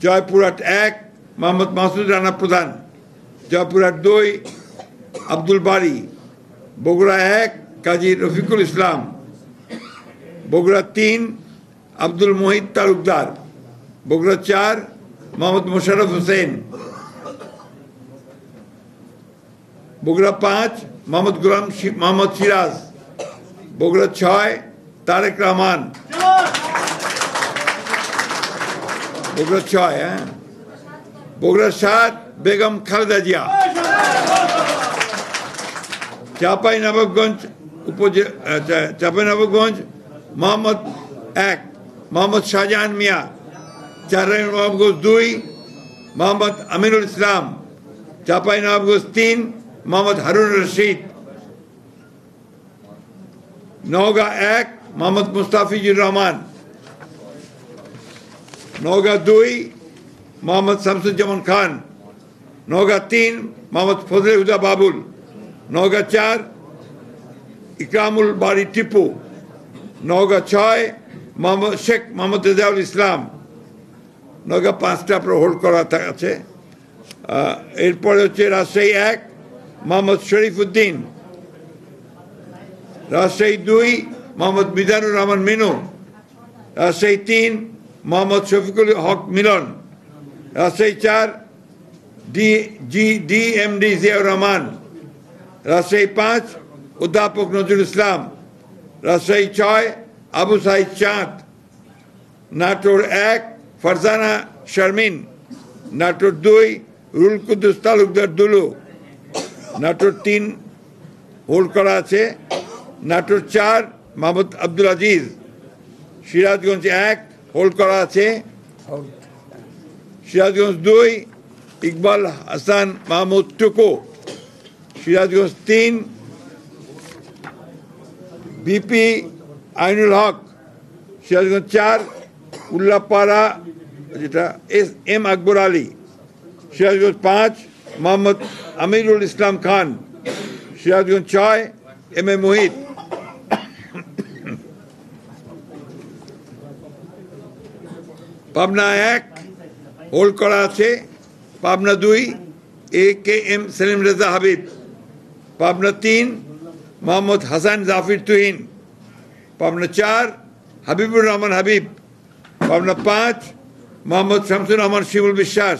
জয়পুরহাট 1 মোহাম্মদ মাসুদ রানা প্রধান, জয়পুরহাট 2 আব্দুল বারী, বগুড়া 1 কাজী রফিকুল ইসলাম, বগুড়া 3 আব্দুল মোহিত তালুকদার, বগুড়া 4 মোহাম্মদ মোশাররফ হোসেন, বগুড়া 5 মোহাম্মদ সিরাজ, বগুড়া 6 তারেক রহমান, বগুড়া 6 বগুড়া 7 বেগম খালেদা জিয়া, চাঁপাইনবাবগঞ্জ মোহাম্মদ 1 মোহাম্মদ শাহজাহান মিয়া, চাঁপাইনবাবগঞ্জ 2 মোহাম্মদ আমিনুল ইসলাম, চাঁপাইনবাবগঞ্জ 3 মোহাম্মদ হারুন রশিদ, নওগাঁ 1 মোহাম্মদ মুস্তাফিজুর রহমান, নওগাঁ 2 মোহাম্মদ শামসুজ্জামান খান, নওগাঁ 3 মোহাম্মদ ফজলে হুদা বাবুল, নওগাঁ 4 ইকরামুল বারী টিপু, নওগাঁ 6 শেখ মোহাম্মদ রেজাউল ইসলাম, নওগাঁ 5টা হোল্ড করা আছে। এরপরে হচ্ছে রাজশাহী 1 মোহাম্মদ শরীফ উদ্দিন, রাজশাহী 2 মোহাম্মদ মিজানুর রহমান মিনু, রাজশাহী 3 মোহাম্মদ শফিকুল হক মিলন, রাজশাহী 4 ডিএমডি জিয়াউর রহমান, রাজশাহী 5 অধ্যাপক নজরুল ইসলাম, রাজশাহী 6 আবু সাইদ চাঁদ, নাটোর 1 ফারজানা শারমিন, নাটোর 2 রুল কুদ্দুস তালুকদার দুলু, নাটোর 3 হোল্ড করা আছে, নাটোর 4 মোহাম্মদ আব্দুল আজিজ, সিরাজগঞ্জ 1 হোল্ড করা আছে, সিরাজগঞ্জ 2 ইকবাল হাসান মাহমুদ টুকু, সিরাজগঞ্জ 3 বিপি আইনুল হক, সিরাজগঞ্জ 4 উল্লাপাড়া যেটা M Akbar Ali, Sirajganj 5 Mohammad Amirul Islam Khan, Sirajganj 6 M A Mohit, Pabna 1 hold করা আছে, পাবনা 2 এ কে এম সেলিম রেজা হাবিব, পাবনা 3 মোহাম্মদ হাসান জাফির তুহিন, পাবনা 4 হাবিবুর রহমান হাবিব, পাবনা 5 মোহাম্মদ শামসুর রহমান শিমুল বিশ্বাস,